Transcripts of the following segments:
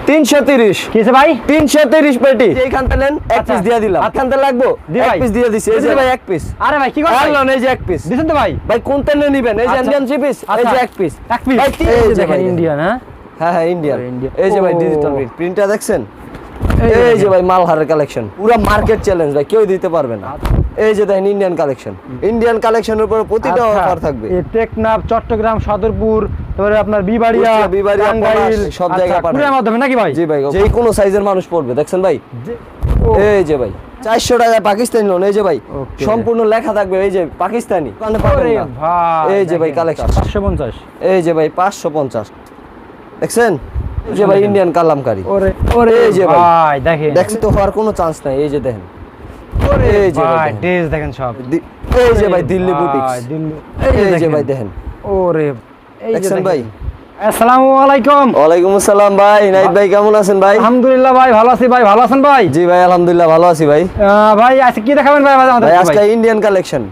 330 কিসে ভাই 330 পেটি এইখানটা নেন এক পিস দিয়ে দিলাম এইখানটা লাগবো এক পিস দিয়ে দিছি এই যে ভাই এক পিস আরে ভাই কি করছ আল্লাহ এই যে এক পিস দিছেন তো ভাই ভাই কোনটা নেবেন এই যে ইন্ডিয়ান থ্রি পিস এই যে এক পিস ভাই এই যে দেখেন ইন্ডিয়ান হ্যাঁ ইন্ডিয়ান এই যে ভাই ডিজিটাল প্রিন্টটা দেখছেন এই যে ভাই মালহারের কালেকশন পুরো মার্কেট চ্যালেঞ্জ ভাই কেউ দিতে পারবে না এই যে দেখেন ইন্ডিয়ান কালেকশনের উপর প্রতিটা অফার থাকবে এই টেকনাফ চট্টগ্রাম সদরপুর তারপরে আপনার বিবাড়িয়া টাঙ্গাইল সব জায়গায় পাবেন পুরো মাধ্যমে নাকি ভাই জি ভাই যে কোনো সাইজের মানুষ পড়বে দেখছেন ভাই এই যে ভাই 400 টাকা পাকিস্তানি লোন এই যে ভাই সম্পূর্ণ লেখা থাকবে এই যে পাকিস্তানি কানে পাবেন না এই যে ভাই কালেকশন 550 এই যে ভাই 550 দেখছেন এই যে ভাই ইন্ডিয়ান কালামকারী ওরে এই যে ভাই দেখেন তো হওয়ার কোনো চান্স নাই এই যে দেখেন এই যে ভাই ড্রেস দেখেন সব এই যে ভাই দিল্লি বুটিক্স এই যে ভাই দেখেন ওরে এই যে দেখেন ভাই আসসালামু আলাইকুম ওয়ালাইকুম আসসালাম ভাই নাইত ভাই কেমন আছেন ভাই আলহামদুলিল্লাহ ভাই ভালো আছি ভাই ভালো আছেন ভাই জি ভাই আলহামদুলিল্লাহ ভালো আছি ভাই ভাই আজকে কি দেখাবেন ভাই আমাদের ভাই আজকে ইন্ডিয়ান কালেকশন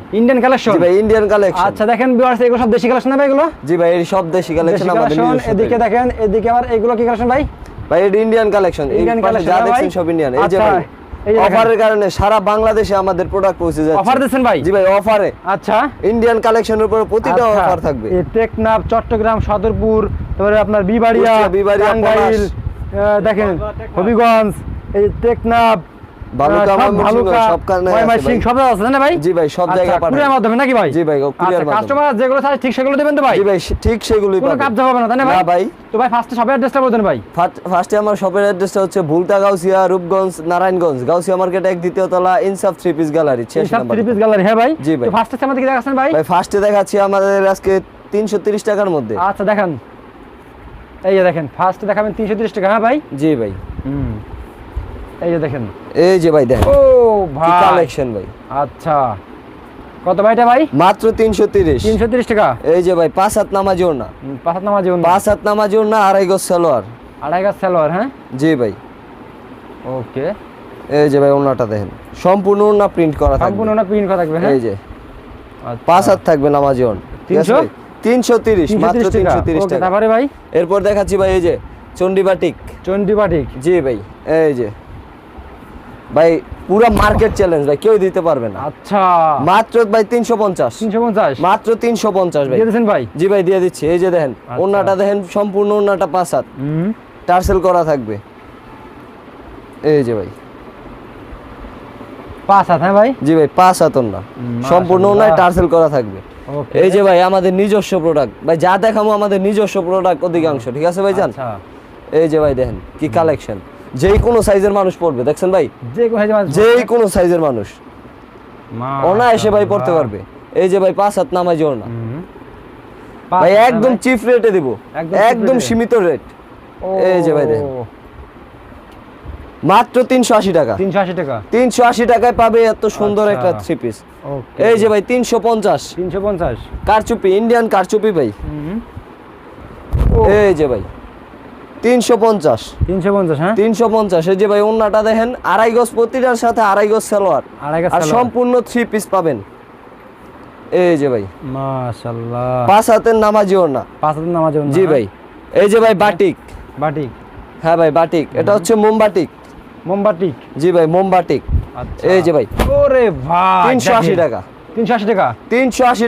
জি ভাই ইন্ডিয়ান কালেকশন আচ্ছা দেখেন ভিউয়ার্স এগুলো সব দেশি কালেকশন না ভাই এগুলো জি ভাই এই সব দেশি কালেকশন আমাদের নিজস্ব এদিকে দেখেন এদিকে আবার এগুলো কি কালেকশন ভাই ভাই এটা ইন্ডিয়ান কালেকশন যা দেখছেন সব ইন্ডিয়ান এই যে ভাই অফারের কারণে সারা বাংলাদেশে আমাদের প্রোডাক্ট পৌঁছে যাচ্ছে অফার দিবেন ভাই জি ভাই অফারে আচ্ছা ইন্ডিয়ান কালেকশনের উপর প্রতিটা অফার থাকবে এই টেকনাফ চট্টগ্রাম সদরপুর তারপরে আপনার বিবাড়িয়া টাঙ্গাইল দেখেন হবিগঞ্জ এই টেকনাফ সব আছে না ভাই জি ভাই সব জায়গায় পাবেন কুরিয়ার মাধ্যমে নাকি ভাই জি ভাই কুরিয়ার মাধ্যমে কাস্টমার যেগুলো চায় ঠিক সেগুলো দিবেন তো ভাই জি ভাই ঠিক সেগুলোই পাবেন কোনো কাজ হবে না তাই না ভাই তো ভাই ফার্স্টে শপের অ্যাড্রেসটা বলে দেন ভাই ফার্স্টে আমার শপের অ্যাড্রেসটা হচ্ছে ভুলতা গাউসিয়া রূপগঞ্জ নারায়ণগঞ্জ গাউসিয়া মার্কেট 1 দ্বিতীয় তলা ইনসাফ three piece gallery 6 number three piece gallery হ্যাঁ ভাই জি ভাই তো ফার্স্টে আমাদের কি দেখাচ্ছেন ভাই ভাই ফার্স্টে দেখাচ্ছি আমাদের আজকে 330 টাকার মধ্যে আচ্ছা দেখেন এই যে দেখেন ফার্স্টে দেখাবেন 330 টাকা হ্যাঁ ভাই জি ভাই এই যে দেখেন এই যে ভাই দেখেন ও ভাই কালেকশন ভাই আচ্ছা কত ভাইটা ভাই মাত্র 330 টাকা এই যে ভাই 5 হাত নামাজি ওড়না 5 হাত নামাজি ওড়না 5 হাত নামাজি ওড়না আড়াই গজ সালোয়ার হ্যাঁ জি ভাই ওকে এই যে ভাই ওড়নাটা দেখেন সম্পূর্ণ ওড়না প্রিন্ট করা থাকবে সম্পূর্ণ ওড়না প্রিন্ট করা থাকবে হ্যাঁ এই যে 5 হাত থাকবে নামাজি ওড়না 330 মাত্র 330 টাকা তারপরে ভাই এরপর দেখাচ্ছি ভাই এই যে চন্ডি বাটিক জি ভাই এই যে ভাই পুরো মার্কেট চ্যালেঞ্জ ভাই কেউ দিতে পারবে না আচ্ছা মাত্র ভাই 350 মাত্র 350 ভাই দিয়ে দিবেন ভাই জি ভাই দিয়ে দিচ্ছি এই যে দেখেন ওন্নাটা দেখেন সম্পূর্ণ ওন্নাটা 5 হাত টার্সেল করা থাকবে এই যে ভাই 5 হাত হ্যাঁ ভাই জি ভাই 5 হাত ওন্না সম্পূর্ণ ওন্নায় টার্সেল করা থাকবে এই যে ভাই আমাদের নিজস্ব প্রোডাক্ট ভাই যা দেখামো আমাদের নিজস্ব প্রোডাক্ট অধিকাংশ ঠিক আছে ভাই জান এই যে ভাই দেখেন কি কালেকশন যেই কোনো সাইজের মানুষ পড়বে দেখছেন ভাই যেই কোনো সাইজের মানুষ অনায়াসে ভাই পড়তে পারবে এই যে ভাই 5 হাত নামাজি ওড়না ভাই একদম চিপ রেটে দিব একদম সীমিত রেট এই যে ভাই দেখেন মাত্র 380 টাকায় পাবে এত সুন্দর একটা থ্রি পিস এই যে ভাই 350 কারচুপি ইন্ডিয়ান কারচুপি ভাই এই যে ভাই 350 হ্যাঁ 350 এই যে ভাই ওন্নাটা দেখেন আড়াই গজ প্রতিটার সাথে আড়াই গজ সালোয়ার আর সম্পূর্ণ থ্রি পিস পাবেন এই যে ভাই মাশাআল্লাহ 5 হাতের নামাজি ওন্না জি ভাই এই যে ভাই বাটিক হ্যাঁ ভাই বাটিক এটা হচ্ছে মোমবাটিক জি ভাই মোমবাটিক এই যে ভাই ওরে ভাই 380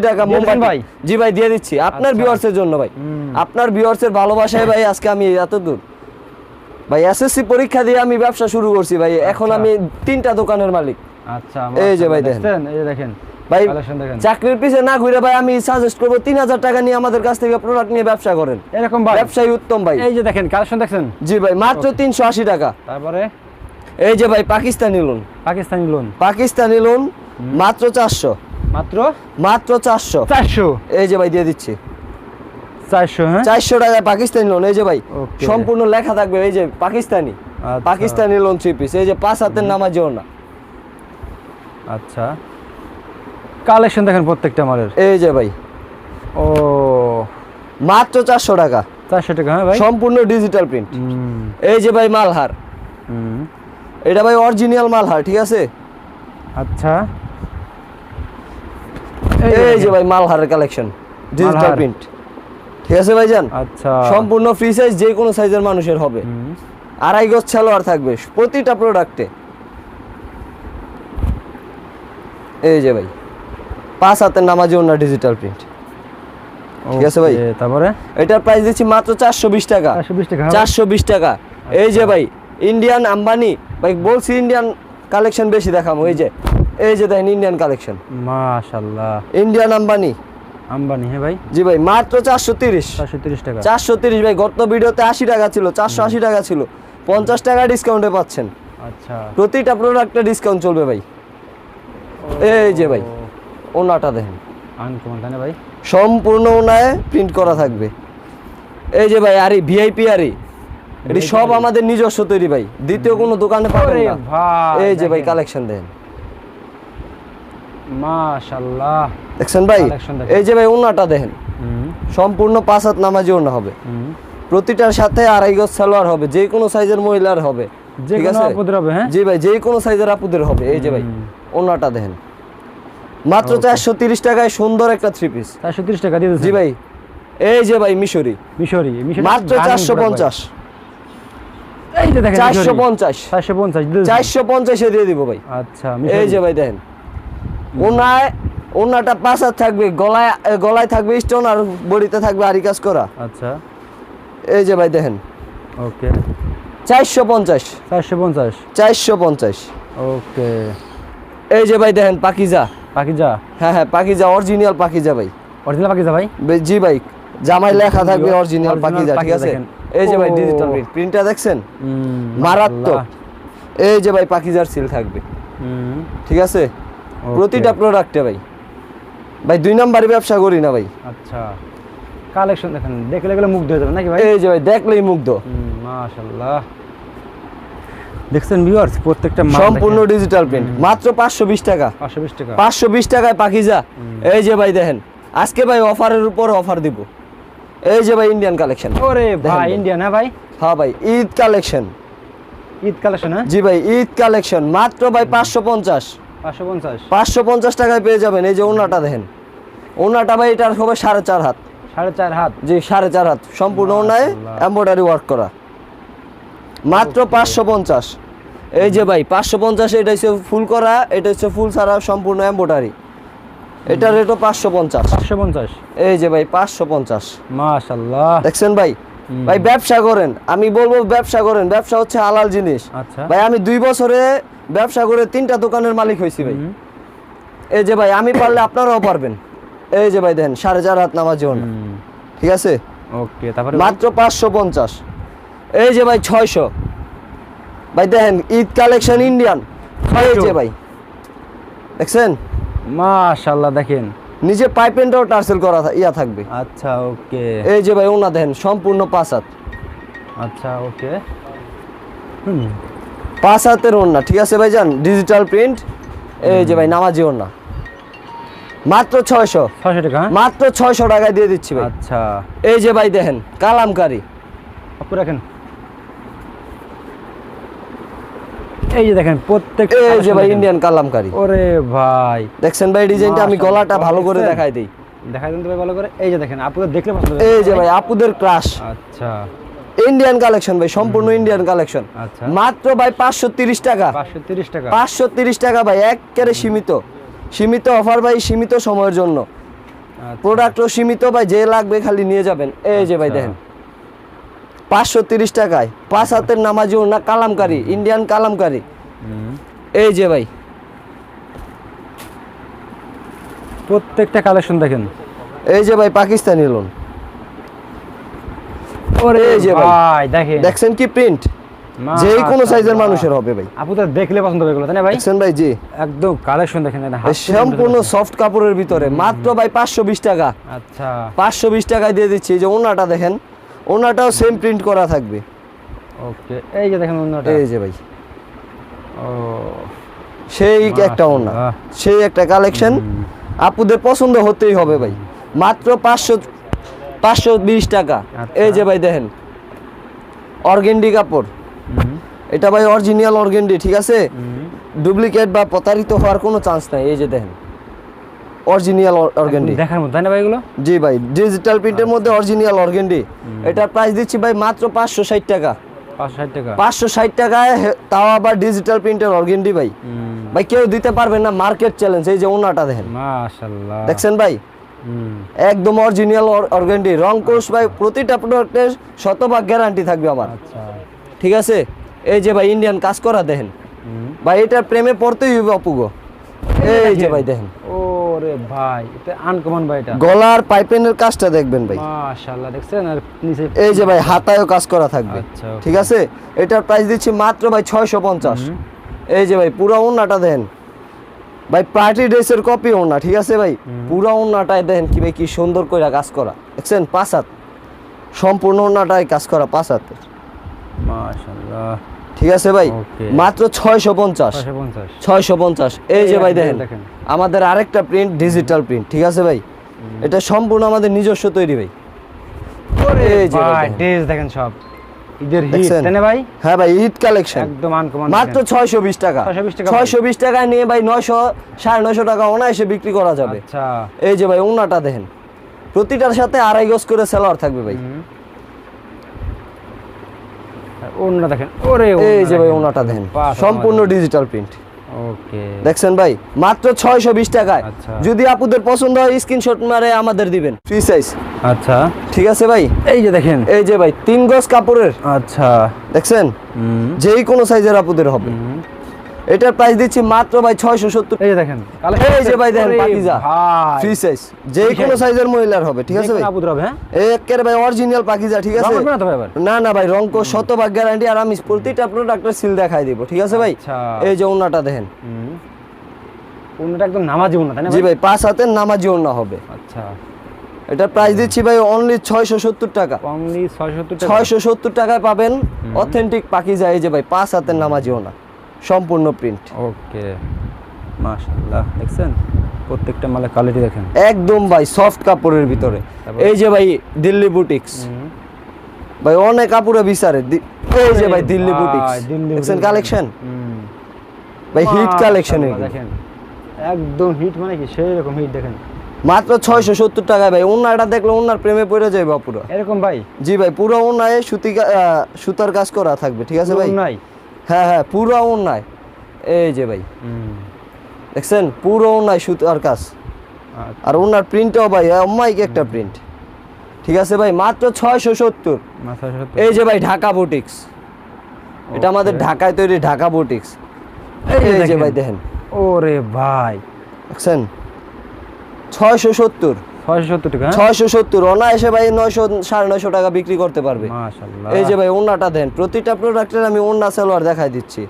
টাকা মোমবাটিক ভাই জি ভাই দিয়ে দিচ্ছি আপনার ভিউয়ার্সের জন্য ভাই আপনার ভিউয়ার্সের ভালোবাসায় ভাই আজকে আমি এত দূর ভাই এসএসসি পরীক্ষা দিয়ে আমি ব্যবসা শুরু করছি ভাই এখন আমি 3টা দোকানের মালিক আচ্ছা এই যে ভাই দেখেন এই যে দেখেন ভাই চাকরির পিছে না ঘুরে ভাই আমি সাজেস্ট করব 3000 টাকা নিয়ে আমাদের কাছ থেকে প্রোডাক্ট নিয়ে ব্যবসা করেন এরকম ভাই ব্যবসায়ী উত্তম ভাই এই যে দেখেন কালেকশন দেখছেন জি ভাই মাত্র 380 টাকা তারপরে এই যে ভাই পাকিস্তানি লোন মাত্র 400 মাত্র 400 এই যে ভাই দিয়ে দিচ্ছি 400 হ্যাঁ 400 টাকা পাকিস্তানি লোন এই যে ভাই সম্পূর্ণ লেখা থাকবে এই যে পাকিস্তানি লোন থ্রি পিস এই যে 5 হাতের নামাজি ওড়না আচ্ছা কালেকশন দেখেন প্রত্যেকটা মালের এই যে ভাই ও মাত্র 400 টাকা হ্যাঁ ভাই সম্পূর্ণ ডিজিটাল প্রিন্ট এই যে ভাই মালহার এটা ভাই অরিজিনাল মালহার ঠিক আছে আচ্ছা এই যে ভাই মালহারের কালেকশন ডিজিটাল প্রিন্ট ঠিক আছে ভাইজান আচ্ছা সম্পূর্ণ ফ্রি সাইজ যে কোনো সাইজের মানুষের হবে আড়াই গজ সালোয়ার থাকবে প্রতিটা প্রোডাক্টে। এই যে ভাই 5 হাতের নামাজি ওড়না ডিজিটাল প্রিন্ট, ঠিক আছে ভাই। তারপরে এটার প্রাইস দিচ্ছি মাত্র 420 টাকা। 420 টাকা 420 টাকা। এই যে ভাই ইন্ডিয়ান আম্বানি, ভাই বলছি ইন্ডিয়ান কালেকশন বেশি দেখাবো। এই যে দেখেন ইন্ডিয়ান কালেকশন, মাশাআল্লাহ ইন্ডিয়ান আম্বানি। আম্বানি, হ্যাঁ ভাই, জি ভাই মাত্র 430 টাকা। 430 ভাই। গত ভিডিওতে 80 টাকা ছিল, 480 টাকা ছিল, 50 টাকা ডিসকাউন্টে পাচ্ছেন। আচ্ছা, প্রতিটা প্রোডাক্টে ডিসকাউন্ট চলবে ভাই। এই যে ভাই ওনাটা দেখেন, আনকমন তাই না ভাই, সম্পূর্ণ ওনায় প্রিন্ট করা থাকবে। এই যে ভাই আরি ভিআইপি আরি, এটি সব আমাদের নিজস্ব তৈরি ভাই, দ্বিতীয় কোনো দোকানে পাবেন না। ভাই এই যে ভাই কালেকশন দেখেন, মাশাআল্লাহ দেখছেন ভাই। এই যে ভাই ওনাটা দেখেন, সম্পূর্ণ 5 হাত নামাজি ওনা হবে, প্রতিটার সাথে আড়াই গজ সালোয়ার হবে, যে কোনো সাইজের মহিলার হবে, ঠিক আছে হ্যাঁ জি ভাই, যে কোনো সাইজের আপুদের হবে। এই যে ভাই ওনাটা দেখেন, মাত্র 430 টাকায় সুন্দর একটা 3 পিস। 430 টাকা দিয়ে দিচ্ছেন জি ভাই। এই যে ভাই মিশরি মাত্র 450। এই যে দেখেন 450 450 এ দিয়ে দিব ভাই। আচ্ছা, এই যে ভাই দেখেন ওনাটা 5 হাত থাকবে, গলায় থাকবে স্টোন আর বডিতে থাকবে আরি কাজ করা। আচ্ছা, এই যে ভাই দেখেন, ওকে 450 450। ওকে, এই যে ভাই দেখেন পাকিজা, হ্যাঁ পাকিজা, অরিজিনাল পাকিজা ভাই, ভাই জি ভাই, জামাই লেখা থাকবে অরিজিনাল পাকিজা, ঠিক আছে। এই যে ভাই ডিজিটাল প্রিন্টটা দেখছেন, মারাত্মক। এই যে ভাই পাকিজার সিল থাকবে, ঠিক আছে প্রতিটা প্রোডাক্টে ভাই। 2 নাম্বারে ব্যবসা করি না ভাই। আচ্ছা, কালেকশন দেখেন, দেখলে গেলে মুগ্ধ হয়ে যাবে নাকি ভাই? এই যে ভাই দেখলেই মুগ্ধ। মাশাআল্লাহ, দেখছেন ভিউয়ার্স, প্রত্যেকটা মাল সম্পূর্ণ ডিজিটাল প্রিন্ট, মাত্র 520 টাকা। 520 টাকায় পাকিজা। এই যে ভাই দেখেন, আজকে ভাই অফারের উপর অফার দিব। এই যে ভাই ইন্ডিয়ান কালেকশন। ওরে ভাই ইন্ডিয়ান, হ্যাঁ ভাই, হ্যাঁ ভাই ঈদ কালেকশন। হ্যাঁ জি ভাই ঈদ কালেকশন, মাত্র ভাই 550 টাকায় পেয়ে যাবেন। এই যে ওনাটা দেখেন, ওনাটা ভাই এটার হবে 4.5 হাত। 4.5 হাত, জি 4.5 হাত, সম্পূর্ণ ওনায় এমব্রয়ডারি ওয়ার্ক করা, মাত্র 550। এই যে ভাই 550, এটা হচ্ছে ফুল করা, এটা হচ্ছে ফুল ছাড়া সম্পূর্ণ এমব্রয়ডারি, এটা রেটও 550। এই যে ভাই 550। মাশাআল্লাহ, দেখছেন ভাই। ভাই ব্যবসা করেন, আমি বলবো ব্যবসা করেন, ব্যবসা হচ্ছে হালাল জিনিস। আচ্ছা ভাই আমি 2 বছরে ব্যবসা করে 3টা দোকানের মালিক হয়েছি ভাই। এই যে ভাই আমি পারলে আপনারাও পারবেন। এই যে ভাই দেখেন 4.5 হাত নামাজি ওড়না, ঠিক আছে ওকে। তারপরে মাত্র 550। এই যে ভাই 600। ভাই দেখেন ঈদ কালেকশন ইন্ডিয়ান। এই যে ভাই দেখছেন, মাশাআল্লাহ, দেখেন নিচে পাইপেনটাও টার্সেল করা থাকবে। আচ্ছা, ওকে। এই যে ভাই ওনা দেখেন, সম্পূর্ণ 5 হাত। আচ্ছা, ওকে। 5 হাতের ওড়না, ঠিক আছে ভাইজান, ডিজিটাল প্রিন্ট। এই যে ভাই নামাজি ওড়না, মাত্র 600 টাকা, মাত্র 600 টাকায় দিয়ে দিচ্ছি ভাই। আচ্ছা, এই যে ভাই দেখেন কালামকারী, আপু রাখেন। এই যে দেখেন প্রত্যেক, এই যে ভাই ইন্ডিয়ান কালামকারী। ওরে ভাই দেখছেন ভাই ডিজাইনটা, আমি গলাটা ভালো করে দেখাই দেই, দেখাই দেন তো ভাই ভালো করে। এই যে দেখেন, আপুদের দেখলে পছন্দ হবে। এই যে ভাই আপুদের ক্রাশ, আচ্ছা, ইন্ডিয়ান কালেকশন ভাই, সম্পূর্ণ ইন্ডিয়ান কালেকশন। আচ্ছা, মাত্র ভাই 530 টাকা। 530 টাকা ভাই, একেবারে সীমিত অফার ভাই, সীমিত সময়ের জন্য। প্রোডাক্টও সীমিত ভাই, যে লাগবে খালি নিয়ে যাবেন। এই যে ভাই দেখেন 530 টাকায় 5 হাতের নামাজি ওড়না কালামকারী, ইন্ডিয়ান কালামকারী। এই যে ভাই প্রত্যেকটা কালেকশন দেখেন। এই যে ভাই পাকিস্তানি লোন। ওরে এই যে ভাই দেখেন, দেখছেন কি প্রিন্ট, যে কোনো সাইজের মানুষের হবে ভাই। আপুদের দেখলে পছন্দ হবে এগুলো, তাই না ভাই? দেখছেন ভাই, জি একদম কালেকশন দেখেন, সম্পূর্ণ সফট কাপড়ের ভিতরে, মাত্র ভাই 520 টাকা। আচ্ছা, 520 টাকায় দিয়ে দিচ্ছি। এই যে ওনাটা দেখেন, ওনাটাও সেম প্রিন্ট করা থাকবে। ওকে, এই যে দেখেন ওনাটা, এই যে ভাই ও সেই একটা ওনা, সেই একটা কালেকশন, আপুদের পছন্দ হতেই হবে ভাই। মাত্র 520 টাকা। এই যে ভাই দেখেন অর্গেন্ডি কাপড়, এটা ভাই অরিজিনাল অর্গেন্ডি, ঠিক আছে, ডুপ্লিকেট বা প্রতারিত হওয়ার কোনো চান্স নাই। এই যে দেখেন অরিজিনাল অর্গেন্ডি, দেখার মতো, তাই না ভাই এগুলো? জি ভাই ডিজিটাল প্রিন্টের মধ্যে অরিজিনাল অর্গেন্ডি। এটার প্রাইস দিচ্ছি ভাই মাত্র 560 টাকা। 560 টাকা 560 টাকায় তাও আবার ডিজিটাল প্রিন্টের অর্গেন্ডি ভাই। ভাই কেউ দিতে পারবেন না, মার্কেট চ্যালেঞ্জ। এই যে ওনাটা দেখেন, মাশাআল্লাহ দেখছেন ভাই, একদম অরিজিনাল অর্গেন্ডি রং কোর্স ভাই। প্রতিটা প্রোডাক্টের শতভাগ গ্যারান্টি থাকবে আমার। আচ্ছা ঠিক আছে। এই যে ভাই ইন্ডিয়ান কাজ করা দেখেন ভাই, এটার প্রেমে পড়তেই হইবে অপুগো। এই যে ভাই দেখেন, ওরে ভাই এটা আনকমন ভাই, এটা গলার পাইপেনের কাজটা দেখবেন ভাই, মাশাআল্লাহ দেখছেন। আর নিচে এই যে ভাই হাতায়ও কাজ করা থাকবে। আচ্ছা, ঠিক আছে। এটার প্রাইস দিচ্ছি মাত্র ভাই 650। এই যে ভাই পুরো ওন্নাটা দেন ভাই, পার্টি ড্রেসের কপি ওন্না। ঠিক আছে ভাই, পুরো ওন্নাটাই দেখেন কি ভাই, কি সুন্দর করে কাজ করা দেখছেন। 5 হাত সম্পূর্ণ ওন্নাটাই কাজ করা 5 হাতের। মাশাআল্লাহ ঠিক আছে ভাই, Okay. মাত্র 650। 650। এই যে ভাই দেখেন আমাদের আরেকটা প্রিন্ট, ডিজিটাল প্রিন্ট। ঠিক আছে ভাই, এটা সম্পূর্ণ আমাদের নিজস্ব তৈরি ভাই। এই যে ভাই ড্রেস দেখেন সব ঈদের হিট, দেখছেন? তাই না ভাই? হ্যাঁ ভাই, ঈদ কালেকশন একদম আনকমন, মাত্র 620 টাকা। 620 টাকায় নিয়ে ভাই 900 950 টাকা অনায়াসে বিক্রি করা যাবে। আচ্ছা এই যে ভাই ওন্নাটা দেখেন, প্রতিটার সাথে 2.5 গজ করে সেলোয়ার থাকবে ভাই। ওন্না দেখেন, ওরে এই যে ভাই ওন্নাটা দেখেন, সম্পূর্ণ ডিজিটাল প্রিন্ট। ওকে দেখছেন ভাই, মাত্র 620 টাকায়। আচ্ছা। যদি আপনাদের পছন্দ হয় স্ক্রিনশট মারে আমাদের দিবেন, ফ্রি সাইজ। আচ্ছা ঠিক আছে ভাই, এই যে দেখেন, এই যে ভাই 3 গজ কাপড়ের, আচ্ছা দেখছেন, যেই কোনো সাইজের আপনাদের হবে। এটার প্রাইস দিচ্ছি মাত্র ভাই 670। এই যে দেখেন, এই যে ভাই দেখেন পাকিজা ভাই ফ্রি সাইজ, যেই কোনো সাইজের মহিলার হবে। ঠিক আছে ভাই, আপুদের হবে, হ্যাঁ এই একের ভাই অরিজিনাল পাকিজা। ঠিক আছে, রং করবে না তো ভাই আবার? না না ভাই, রং কো শতভাগ গ্যারান্টি। আর আমি প্রতিটা প্রোডাক্টের সিল দেখাই দিব। ঠিক আছে ভাই, আচ্ছা। এই যে ওন্নাটা দেখেন, ওন্নাটা একদম নামাজি ওন্না, তাই না জি ভাই 5 হাতের নামাজি ওন্না হবে। আচ্ছা এটার প্রাইস দিচ্ছি ভাই অনলি 670 টাকা। অনলি 670 টাকা। 670 টাকায় পাবেন অথেন্টিক পাকিজা। এই যে ভাই 5 হাতের নামাজি ওন্না, সম্পূর্ণ প্রিন্ট। ওকে মাশাআল্লাহ, দেখছেন প্রত্যেকটা মালের কোয়ালিটি দেখেন, একদম ভাই সফট কাপড়ের ভিতরে। এই যে ভাই দিল্লি বুটিক্স ভাই, অনেক কাপড়ে বিচারে। এই যে ভাই দিল্লি বুটিক্স, দেখছেন কালেকশন ভাই, হিট কালেকশন দেখেন, একদম হিট, মানে কি সেই রকম হিট দেখেন। মাত্র 670 টাকায় ভাই। ওন্নাটা দেখলে ওন্নার প্রেমে পড়ে যাবে পুরো এরকম ভাই। জি ভাই, পুরো ওন্নায় সুতার কাজ করা থাকবে। ঠিক আছে ভাই, নাই হ্যাঁ হ্যাঁ, পুরো ওন্নায়। এই যে ভাই দেখছেন, পুরো ওন্নায় সুতার কাজ। আর ওন্নার প্রিন্টও ভাই অমাইক একটা প্রিন্ট। ঠিক আছে ভাই, মাত্র 670। এই যে ভাই ঢাকা বুটিক্স, এটা আমাদের ঢাকায় তৈরি ঢাকা বুটিক্স। এই যে ভাই দেখেন, ওরে ভাই দেখছেন 670। 670 টাকা, 670 অনায়াসে ভাই 900 950 টাকা বিক্রি করতে পারবে। মাশাআল্লাহ। এই যে ভাই ওন্নাটা দেন, প্রতিটা প্রোডাক্টের আমি ওন্না সালোয়ার দেখাই দিচ্ছি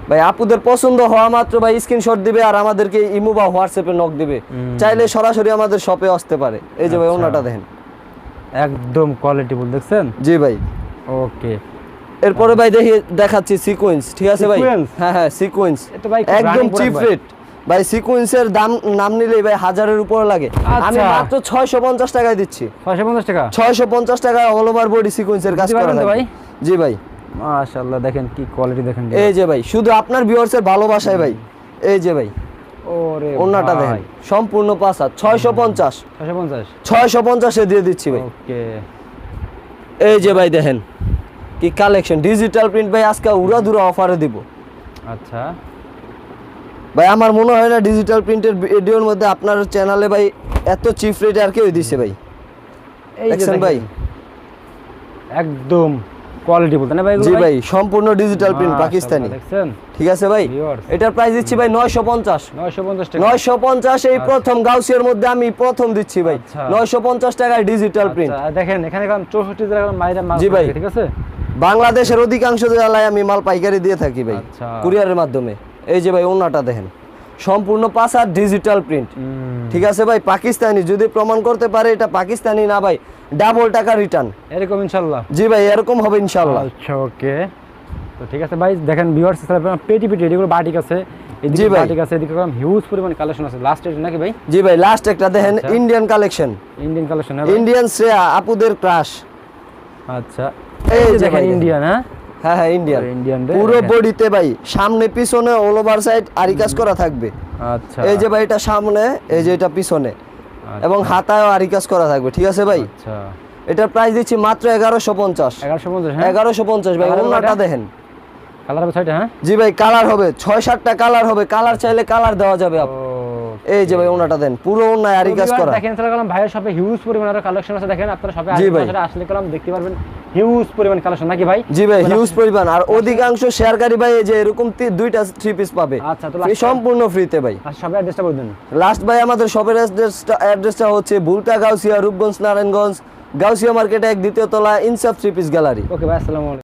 ভাই। আপুদের পছন্দ হওয়া মাত্র ভাই স্ক্রিনশট দিবে আর আমাদেরকে ইমো বা হোয়াটসঅ্যাপে নক দিবে। চাইলে সরাসরি আমাদের শপে আসতে পারে। এই যে ভাই ওন্নাটা দেখেন, একদম কোয়ালিটিফুল, দেখছেন? জি ভাই। ওকে, এরপরে ভাই দেখাচ্ছি সিকোয়েন্স। ঠিক আছে ভাই, Sequence? হ্যাঁ হ্যাঁ সিকোয়েন্স, এটা ভাই একদম চিপ রেট ভাই। সিকোয়েন্সের দাম নাম নিলেই ভাই 1000-এর উপরে লাগে। আমি মাত্র 650 টাকায় দিচ্ছি। 650 টাকা, 650 টাকায় অল ওভার বডি সিকোয়েন্সের কাজ করা ভাই। জি ভাই, মাশাআল্লাহ দেখেন কি কোয়ালিটি দেখেন। এই যে ভাই শুধু আপনার ভিউয়ার্সের ভালোবাসায় ভাই। এই যে ভাই ওরে ওন্নাটা দেখেন, সম্পূর্ণ 5 হাত। 650 650 এ দিয়ে দিচ্ছি ভাই। ওকে, এই যে ভাই দেখেন কি কালেকশন, ডিজিটাল প্রিন্ট ভাই। আজকে উড়াধুরা অফারে দিব। আচ্ছা ভাই আমার মনে হয় না ডিজিটাল প্রিন্টের ভিডিওর মধ্যে আপনার চ্যানেলে ভাই এত চিপ রেটে আর কেউ দিছে ভাই। এই যে দেখছেন ভাই, একদম কোয়ালিটিফুল, তাই না ভাই? জি ভাই, সম্পূর্ণ ডিজিটাল প্রিন্ট পাকিস্তানি। দেখছেন? ঠিক আছে ভাই, এটার প্রাইস দিচ্ছি ভাই 950। 950 টাকা, 950 এই প্রথম গাউসিয়ার মধ্যে আমি প্রথম দিচ্ছি ভাই। 950 টাকায় ডিজিটাল প্রিন্ট। দেখেন এখানে কারণ 64 জেলা মাইরা মাল। জি ভাই, ঠিক আছে। বাংলাদেশের অধিকাংশ জেলায় আমি মাল পাইকারি দিয়ে থাকি ভাই, কুরিয়ারের মাধ্যমে। এই যে ভাই ওন্নাটা দেখেন, সম্পূর্ণ 5 হাত ডিজিটাল প্রিন্ট। ঠিক আছে ভাই, পাকিস্তানি। যদি প্রমাণ করতে পারে এটা পাকিস্তানি না ভাই, ডাবল টাকা রিটার্ন। এরকম ইনশাআল্লাহ? জি ভাই, এরকম হবে ইনশাআল্লাহ। আচ্ছা ওকে, তো ঠিক আছে ভাই। দেখেন ভিউয়ার্স, পেটি এগুলো বাটিক আছে, জি ভাই, বাটিক আছে, এদিকে হিউজ পরিমাণে কালেকশন আছে। লাস্ট এটা নাকি ভাই? জি ভাই, লাস্ট একটা দেখেন, Indian collection. Indian collection, Indian Shreya আপুদের ক্রাশ। আচ্ছা, এই যে দেখেন ইন্ডিয়ান। হ্যাঁ হ্যাঁ ইন্ডিয়ান, পুরো বডিতে ভাই, সামনে পিছনে অল ওভার সাইড আরি কাজ করা থাকবে। আচ্ছা, এই যে ভাই এটা সামনে, এই যে এটা পিছনে, এবং হাতায়ও আরি কাজ করা থাকবে। ঠিক আছে ভাই, আচ্ছা এটার প্রাইস দিচ্ছি মাত্র 1150। 1150, হ্যাঁ 1150 ভাই। কালার ওনাটা কয়টা? দেখেন। কালার হবে 6টা, হ্যাঁ জি ভাই, কালার হবে 6-7টা কালার হবে, কালার চাইলে কালার দেওয়া যাবে এই যে ভাই ওনাটা দেন, পুরো ওনায় আরি কাজ করা। দেখেন তাহলে কলম ভাইয়ের শপে হিউজ পরিমাণের কালেকশন আছে, দেখেন আপনারা শপে জি ভাই। আসলে কলম দেখতে পারবেন হিউজ পরিমাণ কালেকশন নাকি ভাই? জি ভাই, হিউজ পরিমাণ। আর অধিকাংশ শেয়ারকারী ভাই এই যে এরকম দুইটা 3 পিস পাবে। আচ্ছা, তো এই সম্পূর্ণ ফ্রিতে ভাই। আচ্ছা শপের অ্যাড্রেসটা বলে দেন। লাস্ট ভাই আমাদের শপের অ্যাড্রেসটা হচ্ছে ভুলতা গাউসিয়া, রূপগঞ্জ, নারায়ণগঞ্জ, গাউসিয়া মার্কেটে 1 দ্বিতীয় তলা, ইনসাফ 3 পিস গ্যালারি। ওকে ভাই, আসসালামু আলাইকুম।